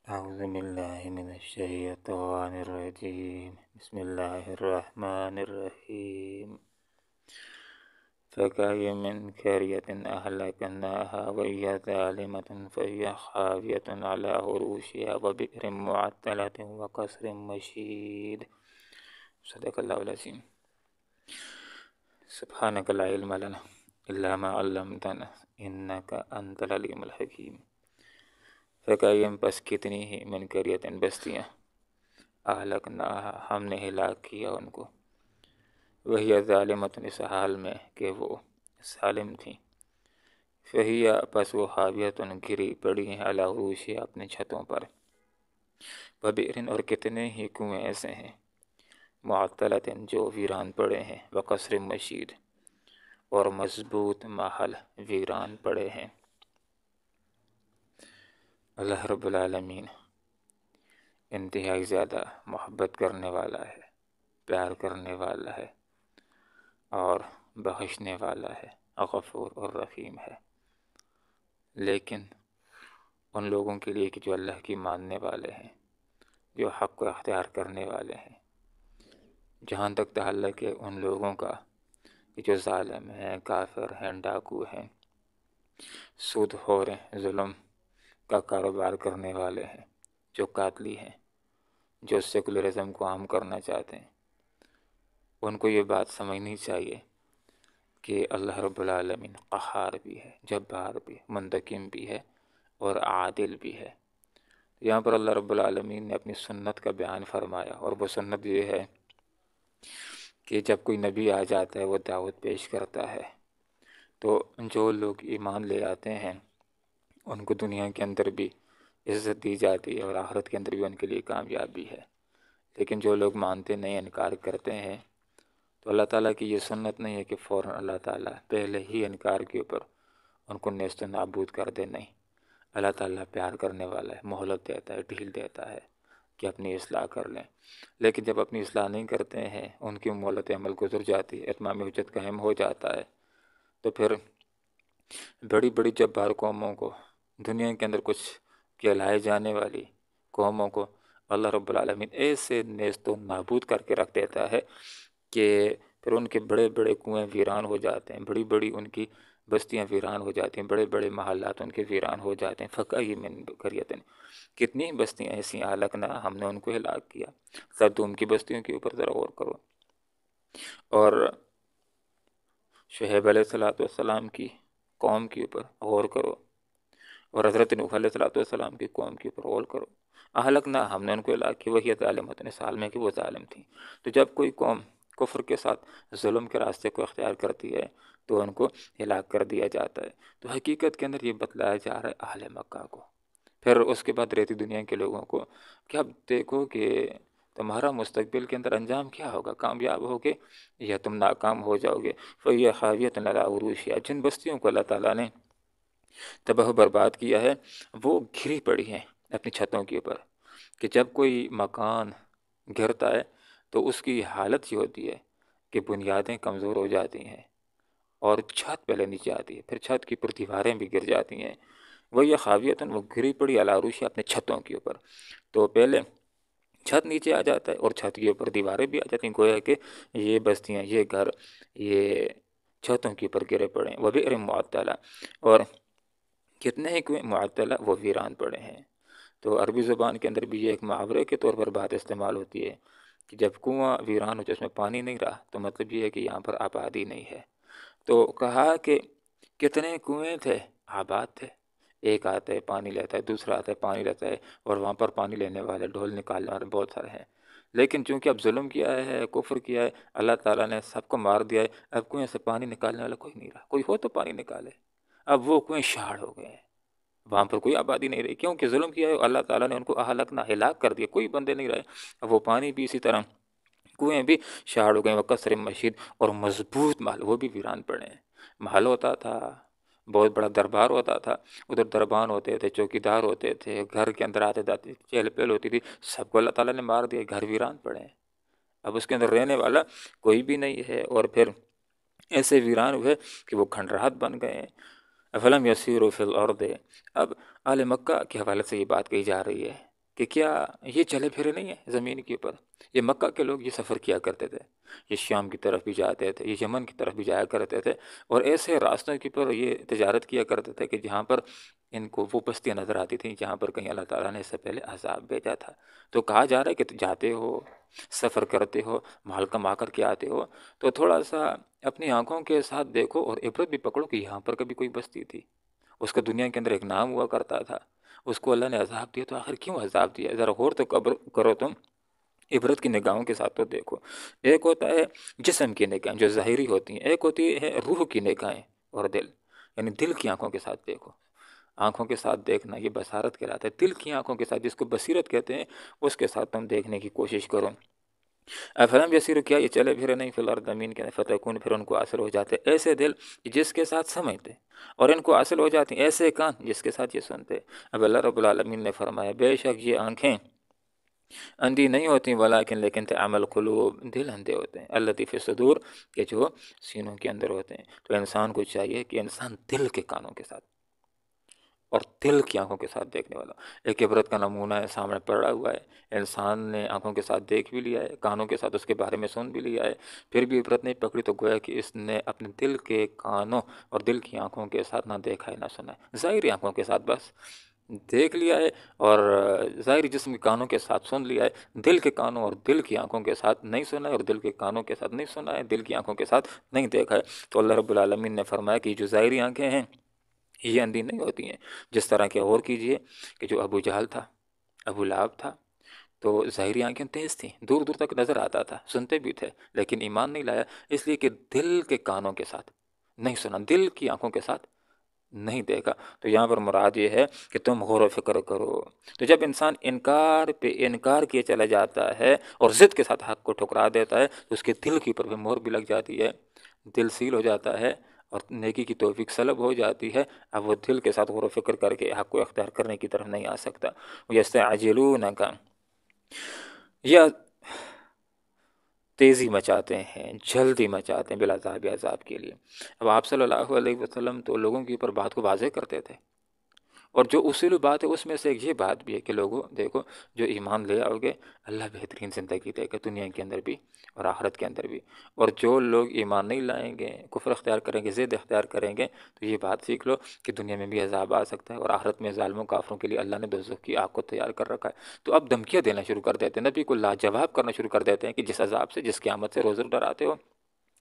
أعوذ بالله من الشيطان الرجيم بسم الله الرحمن الرحيم فكأي من قرية أهلكناها وهي ظالمة فهي خاوية على عروشها وبئر معطلة وقصر مشيد صدق الله العظيم سبحانك لا علم لنا إلا ما علمتنا إنك أنت العليم الحكيم فکأیم بس کتنی ہی من قریتن بستیاں اہلکناہا ہم نے ہلاک کیا ان کو وہی ظالمتن اس حال میں کہ وہ ظالم تھیں فہی پس وہ خاویتن گری پڑی ہیں علی عروشہا اپنے چھتوں پر وبئرن اور کتنے ہی کنویں ایسے ہیں معطلتن جو ویران پڑے ہیں وقصر مشید اور مضبوط محل ویران پڑے ہیں۔ اللہ رب العالمین انتہائی زیادہ محبت کرنے والا ہے، پیار کرنے والا ہے اور بخشنے والا ہے، غفور اور رحیم ہے۔ لیکن ان لوگوں کے لیے کہ جو اللہ کی ماننے والے ہیں، جو حق کو اختیار کرنے والے ہیں، جہاں تک تعلق ہے ان لوگوں کا کہ جو ظالم ہیں، کافر ہیں، ڈاکو ہیں، سود خور ہیں، ظلم کا کاروبار کرنے والے ہیں، جو قاتلی ہیں، جو سیکولرزم کو عام کرنا چاہتے ہیں، ان کو یہ بات سمجھنی چاہیے کہ اللہ رب العالمین قہار بھی ہے، جبار بھی ہے، منتقم بھی ہے اور عادل بھی ہے۔ یہاں پر اللہ رب العالمین نے اپنی سنت کا بیان فرمایا، اور وہ سنت یہ ہے کہ جب کوئی نبی آ جاتا ہے وہ دعوت پیش کرتا ہے تو جو لوگ ایمان لے آتے ہیں ان کو دنیا کے اندر بھی عزت دی جاتی ہے اور آخرت کے اندر بھی ان کے لیے کامیابی ہے۔ لیکن جو لوگ مانتے نہیں، انکار کرتے ہیں، تو اللہ تعالیٰ کی یہ سنت نہیں ہے کہ فوراً اللہ تعالیٰ پہلے ہی انکار کے اوپر ان کو نیست و نابود کر دے۔ نہیں، اللہ تعالیٰ پیار کرنے والا ہے، مہلت دیتا ہے، ڈھیل دیتا ہے کہ اپنی اصلاح کر لیں۔ لیکن جب اپنی اصلاح نہیں کرتے ہیں، ان کی مہلت عمل گزر جاتی ہے، اتمام حجت قائم ہو جاتا ہے، تو پھر بڑی بڑی جبار قوموں کو، دنیا کے اندر کچھ کہلائے جانے والی قوموں کو اللہ رب العالمین ایسے نیست و نابود کر کے رکھ دیتا ہے کہ پھر ان کے بڑے بڑے کنویں ویران ہو جاتے ہیں، بڑی بڑی ان کی بستیاں ویران ہو جاتی ہیں، بڑے بڑے محلات ان کے ویران ہو جاتے ہیں۔ فکأی من قریۃ، کتنی بستیاں ایسی اہلکنا ہم نے ان کو ہلاک کیا۔ سدوم کی بستیوں کے اوپر ذرا غور کرو، اور شعیب علیہ السلام کی قوم کے اوپر غور کرو، اور حضرت نوح علیہ السلام کی قوم کے اوپر غور کرو۔ اہلکنا ہم نے ان کو ہلاک کیا وہی ظالمتن، اس حال میں کہ وہ ظالم تھیں۔ تو جب کوئی قوم کفر کے ساتھ ظلم کے راستے کو اختیار کرتی ہے تو ان کو ہلاک کر دیا جاتا ہے۔ تو حقیقت کے اندر یہ بتلایا جا رہا ہے اہل مکہ کو، پھر اس کے بعد رہتی دنیا کے لوگوں کو کہ اب دیکھو کہ تمہارا مستقبل کے اندر انجام کیا ہوگا، کامیاب ہوگے یا تم ناکام ہو جاؤ گے۔ فَهِيَ خَاوِيَةٌ عَلَىٰ عُرُوشِهَا، جن بستیوں کو اللہ تعالیٰ نے تباہ و برباد کیا ہے وہ گھری پڑی ہیں اپنی چھتوں کے اوپر، کہ جب کوئی مکان گرتا ہے تو اس کی حالت یہ ہوتی ہے کہ بنیادیں کمزور ہو جاتی ہیں اور چھت پہلے نیچے آتی ہے، پھر چھت کی پر دیواریں بھی گر جاتی ہیں۔ وہ یہ خاویتاً، وہ گری پڑی علی عروشہا، اپنے چھتوں کے اوپر۔ تو پہلے چھت نیچے آ جاتا ہے اور چھت کے اوپر دیواریں بھی آ جاتی ہیں، گویا کہ یہ بستیاں، یہ گھر، یہ چھتوں کے اوپر گرے پڑے ہیں۔ وبئر معطلہ، اور کتنے ہی کنویں معطلہ وہ ویران پڑے ہیں۔ تو عربی زبان کے اندر بھی یہ ایک محاورے کے طور پر بات استعمال ہوتی ہے کہ جب کنواں ویران ہو جس میں پانی نہیں رہا، تو مطلب یہ ہے کہ یہاں پر آبادی نہیں ہے۔ تو کہا کہ کتنے کنویں تھے، آباد تھے، ایک آتا ہے پانی لیتا ہے، دوسرا آتا ہے پانی لیتا ہے، اور وہاں پر پانی لینے والے، ڈھول نکالنے والے بہت سارے ہیں۔ لیکن چونکہ اب ظلم کیا ہے، کفر کیا ہے، اللہ تعالیٰ نے سب کو مار دیا ہے، اب کنویں سے پانی نکالنے والا کوئی نہیں رہا۔ کوئی ہو تو پانی نکالے، اب وہ کنویں شاڑ ہو گئے ہیں، وہاں پر کوئی آبادی نہیں رہی، کیونکہ ظلم کیا ہے، اللہ تعالیٰ نے ان کو اہلکنا، ہلاک کر دیا، کوئی بندے نہیں رہے۔ اب وہ پانی بھی اسی طرح، کنویں بھی شاڑ ہو گئے، وقصر مشید، اور مضبوط محل، وہ بھی ویران پڑے ہیں۔ محل ہوتا تھا، بہت بڑا دربار ہوتا تھا، ادھر دربان ہوتے تھے، چوکیدار ہوتے تھے، گھر کے اندر آتے جاتے، چہل پہل ہوتی تھی، سب کو اللہ تعالیٰ نے مار دیا، گھر ویران پڑے ہیں، اب اس کے اندر رہنے والا کوئی بھی نہیں ہے، اور پھر ایسے ویران ہوئے کہ وہ کھنڈرات بن گئے ہیں۔ افلم یسیروا فی الارض، اب اہل مکہ کے حوالے سے یہ بات کہی جا رہی ہے کہ کیا یہ چلے پھرے نہیں ہیں زمین کے اوپر؟ یہ مکہ کے لوگ یہ سفر کیا کرتے تھے، یہ شام کی طرف بھی جاتے تھے، یہ یمن کی طرف بھی جایا کرتے تھے، اور ایسے راستوں کے اوپر یہ تجارت کیا کرتے تھے کہ جہاں پر ان کو وہ بستیاں نظر آتی تھیں جہاں پر کہیں اللہ تعالیٰ نے اس سے پہلے عذاب بھیجا تھا۔ تو کہا جا رہا ہے کہ جاتے ہو، سفر کرتے ہو، مال کما کر کے آتے ہو، تو تھوڑا سا اپنی آنکھوں کے ساتھ دیکھو اور عبرت بھی پکڑو کہ یہاں پر کبھی کوئی بستی تھی، اس کا دنیا کے اندر ایک نام ہوا کرتا تھا، اس کو اللہ نے عذاب دیا، تو آخر کیوں عذاب دیا؟ ذرا غور تو کرو تم، عبرت کی نگاہوں کے ساتھ تو دیکھو۔ ایک ہوتا ہے جسم کی نگاہیں جو ظاہری ہوتی ہیں، ایک ہوتی ہے روح کی نگاہیں اور دل، یعنی دل کی آنکھوں کے ساتھ دیکھو۔ آنکھوں کے ساتھ دیکھنا یہ بصارت کہلاتا ہے، دل کی آنکھوں کے ساتھ جس کو بصیرت کہتے ہیں اس کے ساتھ تم دیکھنے کی کوشش کرو۔ افلم یسیروا، کیا یہ چلے پھرے نہیں، فی الارض زمین کے اندر، فتکون، پھر ان کو حاصل ہو جاتے ایسے دل جس کے ساتھ سمجھتے، اور ان کو حاصل ہو جاتے ایسے کان جس کے ساتھ یہ سنتے۔ اب اللہ رب العالمین نے فرمایا بے شک یہ آنکھیں اندھی نہیں ہوتی، ولیکن لیکن تعمل قلوب، دل اندھے ہوتے ہیں، التی فی الصدور، کہ جو سینوں کے اندر ہوتے ہیں۔ تو انسان کو چاہیے کہ انسان دل کے کانوں کے ساتھ اور دل کی آنکھوں کے ساتھ دیکھنے والا۔ ایک عبرت کا نمونہ ہے، سامنے پڑا ہوا ہے، انسان نے آنکھوں کے ساتھ دیکھ بھی لیا ہے، کانوں کے ساتھ اس کے بارے میں سن بھی لیا ہے، پھر بھی عبرت نہیں پکڑی، تو گویا کہ اس نے اپنے دل کے کانوں اور دل کی آنکھوں کے ساتھ نہ دیکھا ہے نہ سنا ہے، ظاہری آنکھوں کے ساتھ بس دیکھ لیا ہے، اور ظاہری جسم کے کانوں کے ساتھ سن لیا ہے، دل کے کانوں اور دل کی آنکھوں کے ساتھ نہیں سنا ہے، اور دل کے کانوں کے ساتھ نہیں سنا ہے، دل کی آنکھوں کے ساتھ نہیں دیکھا ہے۔ تو اللہ رب العالمین نے فرمایا کہ جو ظاہری آنکھیں ہیں یہ اندھی نہیں ہوتی ہیں، جس طرح کہ غور کیجئے کہ جو ابو جہل تھا، ابو لہب تھا، تو ظاہری آنکھیں تیز تھیں، دور دور تک نظر آتا تھا، سنتے بھی تھے، لیکن ایمان نہیں لایا، اس لیے کہ دل کے کانوں کے ساتھ نہیں سنا، دل کی آنکھوں کے ساتھ نہیں دیکھا۔ تو یہاں پر مراد یہ ہے کہ تم غور و فکر کرو۔ تو جب انسان انکار پہ انکار کیے چلا جاتا ہے اور ضد کے ساتھ حق کو ٹھکرا دیتا ہے، تو اس کے دل کے اوپر بھی مہر بھی لگ جاتی ہے، دل سیل ہو جاتا ہے اور نیکی کی توفیق سلب ہو جاتی ہے۔ اب وہ دل کے ساتھ غور و فکر کر کے حق کو اختیار کرنے کی طرف نہیں آ سکتا۔ یستعجلونک، یا تیزی مچاتے ہیں، جلدی مچاتے ہیں بالعذاب، عذاب کے لیے۔ اب آپ صلی اللہ علیہ وسلم تو لوگوں کے اوپر بات کو واضح کرتے تھے، اور جو اصول بات ہے اس میں سے ایک یہ بات بھی ہے کہ لوگوں دیکھو، جو ایمان لے آؤ گے اللہ بہترین زندگی دے گا، دنیا کے اندر بھی اور آخرت کے اندر بھی، اور جو لوگ ایمان نہیں لائیں گے، کفر اختیار کریں گے، ضد اختیار کریں گے، تو یہ بات سیکھ لو کہ دنیا میں بھی عذاب آ سکتا ہے، اور آخرت میں ظالموں کافروں کے لیے اللہ نے دوزخ کی آگ کو تیار کر رکھا ہے۔ تو اب دھمکیاں دینا شروع کر دیتے ہیں، نبی کو لاجواب کرنا شروع کر دیتے ہیں کہ جس عذاب سے، جس قیامت سے روز ڈراتے ہو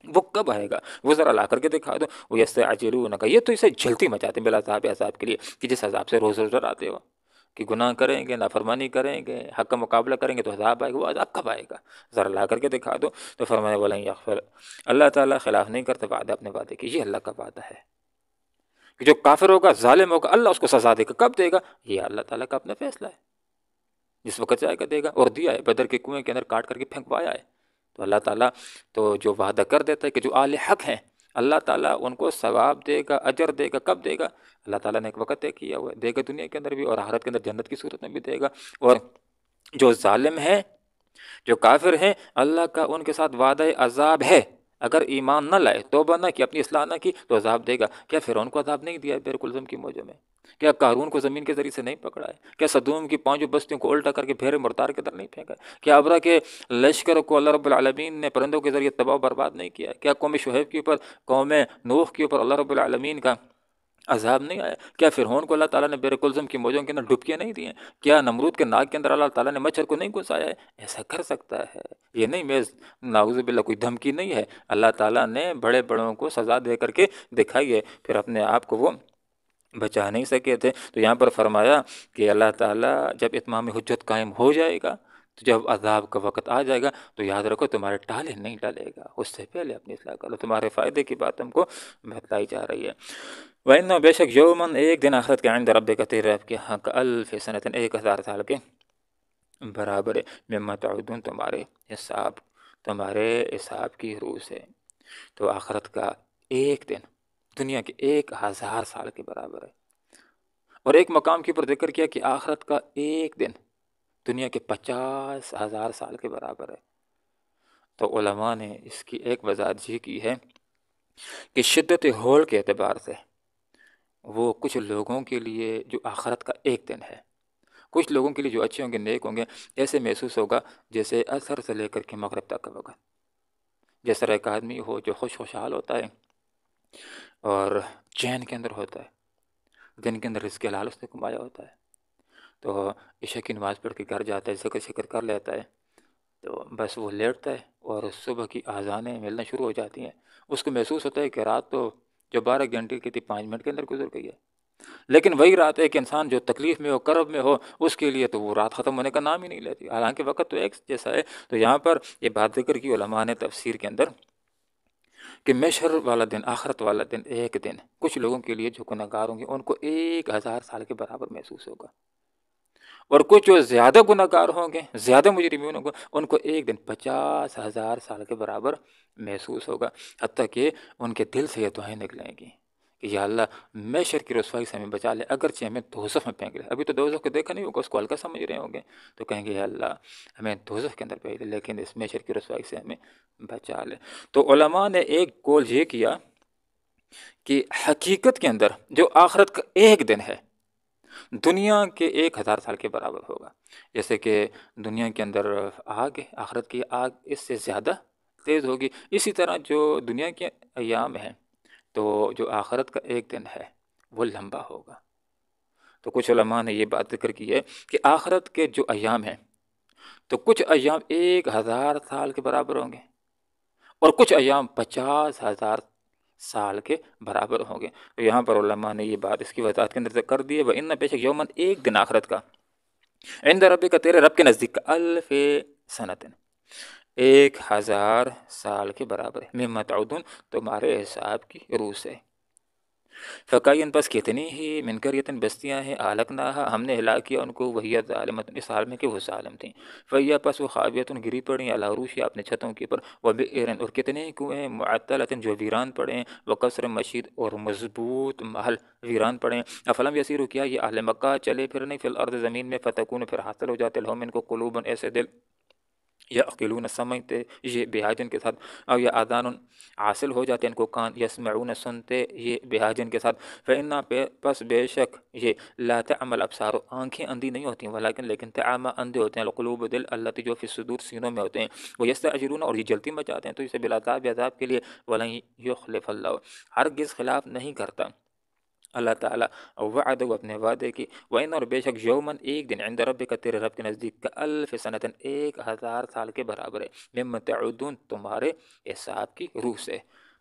وہ کب آئے گا، وہ ذرا لا کر کے دکھا دو۔ وہ یستعجلونک، یہ تو اسے جلدی مچاتے ہیں بالعذاب، عذاب کے لیے، کہ جس عذاب سے روز ڈراتے ہو، کہ گناہ کریں گے، نافرمانی کریں گے، حق کا مقابلہ کریں گے تو عذاب آئے گا، وہ عذاب کب آئے گا، ذرا لا کر کے دکھا دو۔ تو فرمایا ولن یغفر، اللہ تعالیٰ خلاف نہیں کرتے وعدہ اپنے وعدے کی، یہ اللہ کا وعدہ ہے کہ جو کافر ہوگا، ظالم ہوگا، اللہ اس کو سزا دے گا، کب دے گا، یہ اللہ تعالیٰ کا اپنا فیصلہ ہے، جس وقت چاہے گا دے گا، اور دیا ہے، بدر کے کنویں کے اندر کاٹ کر کے پھینکوایا ہے۔ تو اللہ تعالیٰ تو جو وعدہ کر دیتا ہے کہ جو اہل حق ہیں اللہ تعالیٰ ان کو ثواب دے گا، اجر دے گا، کب دے گا، اللہ تعالیٰ نے ایک وقت طے کیا ہوا ہے، دے گا دنیا کے اندر بھی اور آخرت کے اندر جنت کی صورت میں بھی دے گا۔ اور جو ظالم ہیں، جو کافر ہیں، اللہ کا ان کے ساتھ وعدہ عذاب ہے، اگر ایمان نہ لائے، توبہ نہ کی، اپنی اصلاح نہ کی، تو عذاب دے گا۔ کیا فرعون کو عذاب نہیں دیا ہے بحر کلثم کی موجوں میں؟ کیا قارون کو زمین کے ذریعے سے نہیں پکڑا ہے؟ کیا صدوم کی 5 بستیوں کو الٹا کر کے بحر مرتار کے اندر نہیں پھینکا ہے؟ کیا ابرا کے لشکر کو اللہ رب العالمین نے پرندوں کے ذریعے تباہ و برباد نہیں کیا ہے؟ کیا قوم شعیب کے اوپر، قوم نوح کے اوپر اللہ رب العالمین کا عذاب نہیں آیا؟ کیا فرعون کو اللہ تعالیٰ نے بحر کلثم کی موجوں کے اندر ڈبکیاں نہیں دی ہیں؟ کیا نمرود کے ناک کے اندر اللہ تعالیٰ نے مچھر کو نہیں گھسایا ہے؟ ایسا کر سکتا ہے، یہ نہیں، میں نعوذ باللہ کوئی دھمکی نہیں ہے، اللہ تعالیٰ نے بڑے بڑوں کو سزا دے کر کے دکھائی ہے، پھر اپنے آپ کو وہ بچا نہیں سکے تھے۔ تو یہاں پر فرمایا کہ اللہ تعالیٰ جب اتمام حجت قائم ہو جائے گا، تو جب عذاب کا وقت آ جائے گا، تو یاد رکھو تمہارے ٹالے نہیں ٹالے گا، اس سے پہلے اپنی اصلاح کرو، تمہارے فائدے کی بات تم کو بتلائی جا رہی ہے۔ وَإِنَّهُ، بے شک، یومن، ایک دن، آخرت کے عند ربک، تیرے رب کے ہاں، کألف سنۃ، 1000 سال کے برابر ہے، مما تعدون، تمہارے حساب کی روح سے۔ تو آخرت کا ایک دن دنیا کے 1000 سال کے برابر ہے، اور ایک مقام کے اوپر ذکر کیا کہ آخرت کا ایک دن دنیا کے 50,000 سال کے برابر ہے۔ تو علماء نے اس کی ایک وضاحت یہ کی ہے کہ شدت ہول کے اعتبار سے وہ کچھ لوگوں کے لیے جو آخرت کا ایک دن ہے، کچھ لوگوں کے لیے جو اچھے ہوں گے، نیک ہوں گے، ایسے محسوس ہوگا جیسے اثر سے لے کر کے مغرب تک کا وقت. جس طرح ایک آدمی ہو جو خوشحال ہوتا ہے اور چین کے اندر ہوتا ہے، دن کے اندر رزق حلال اس نے کمایا ہوتا ہے، تو عشاء کی نماز پڑھ کے گھر جاتا ہے، ذکر شکر کر لیتا ہے، تو بس وہ لیٹتا ہے اور صبح کی اذانیں ملنا شروع ہو جاتی ہیں. اس کو محسوس ہوتا ہے کہ رات تو جو 12 گھنٹے کی تھی 5 منٹ کے اندر گزر گئی ہے. لیکن وہی رات ایک انسان جو تکلیف میں ہو، کرب میں ہو، اس کے لیے تو وہ رات ختم ہونے کا نام ہی نہیں لیتی، حالانکہ وقت تو ایک جیسا ہے. تو یہاں پر یہ بات ذکر کی علماء نے تفسیر کے اندر کہ محشر والا دن، آخرت والا دن، ایک دن کچھ لوگوں کے لیے جو گناہ گار ہوں گے ان کو 1000 سال کے برابر محسوس ہوگا، اور کچھ جو زیادہ گناہ گار ہوں گے، زیادہ مجرمین ہوں گے، ان کو ایک دن 50,000 سال کے برابر محسوس ہوگا. حتیٰ کہ ان کے دل سے یہ دعائیں نکلیں گی کہ یا اللہ محشر کی رسوائی سے ہمیں بچا لے، اگرچہ ہمیں دوزخ میں پھینک لے. ابھی تو دوزخ کو دیکھا نہیں ہوگا، اس کو ہلکا سمجھ رہے ہوں گے، تو کہیں گے یا اللہ ہمیں دوزخ کے اندر بھیج دے، لیکن اس محشر کی رسوائی سے ہمیں بچا لے. تو علماء نے ایک قول یہ کیا کہ حقیقت کے اندر جو آخرت کا ایک دن ہے دنیا کے 1000 سال کے برابر ہوگا. جیسے کہ دنیا کے اندر آگ ہے، آخرت کی آگ اس سے زیادہ تیز ہوگی. اسی طرح جو دنیا کے ایام ہیں تو جو آخرت کا ایک دن ہے وہ لمبا ہوگا. تو کچھ علماء نے یہ بات ذکر کی ہے کہ آخرت کے جو ایام ہیں تو کچھ ایام 1000 سال کے برابر ہوں گے اور کچھ ایام 50,000 سال کے برابر ہوں گے. تو یہاں پر علماء نے یہ بات اس کی وضاحت کے اندر کر دی ہے، وَإِنَّ بے شک یومن ایک دن آخرت کا، عند ربک کا تیرے رب کے نزدیک کا، الف سنتن 1000 سال کے برابر ہے، مما تعدون تمہارے حساب کی روح سے. فقائن بس کتنی ہی من قریتن بستیاں ہیں، اہلکناہا ہم نے ہلاک کیا ان کو، وہی ظالمتن اس حال میں کہ وہ ظالم تھیں. فہیا پس وہ خاویتن گری پڑیں علی عروشہا اپنے چھتوں کے اوپر، وبئرن اور کتنے کنویں ہیں معطلتن جو ویران پڑے ہیں، وقصر مشید اور مضبوط محل ویران پڑے ہیں. افلم یسیروا کیا یہ اہل مکہ چلے پھر نہیں، فی الارض زمین میں، فتکون پھر حاصل ہو جاتے لہم ان کو قلوبن ایسے دل، یعقلون سمجھتے یہ بہاجن کے ساتھ، او یا آذان حاصل ہو جاتے ان کو کان، یسمعون سنتے یہ بہاجن کے ساتھ. فإنا پس بے شک یہ لا تعمل ابصار آنکھیں اندھی نہیں ہوتی ہیں، لیکن تعمى اندھے ہوتے ہیں القلوب دل، التي جو فی الصدور سینوں میں ہوتے ہیں. ویستعجلون اور یہ جلدی مچاتے ہیں تو اسے بالعذاب عذاب کے لیے، ولن یخلف اللہ ہرگز خلاف نہیں کرتا اللہ تعالیٰ وعد وہ اپنے وعدے کی. وَإِنَّ اور بے شک یومن ایک دن عند ربک تیرے رب کے نزدیک کا الف سنتن 1000 سال کے برابر ہے، مما تعدون تمہارے حساب کی روح سے.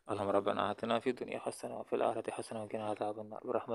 اللہم ربنا آتنا فی الدنیا حسنہ وفی الآخرۃ حسنہ وقنا عذاب النار برحمتک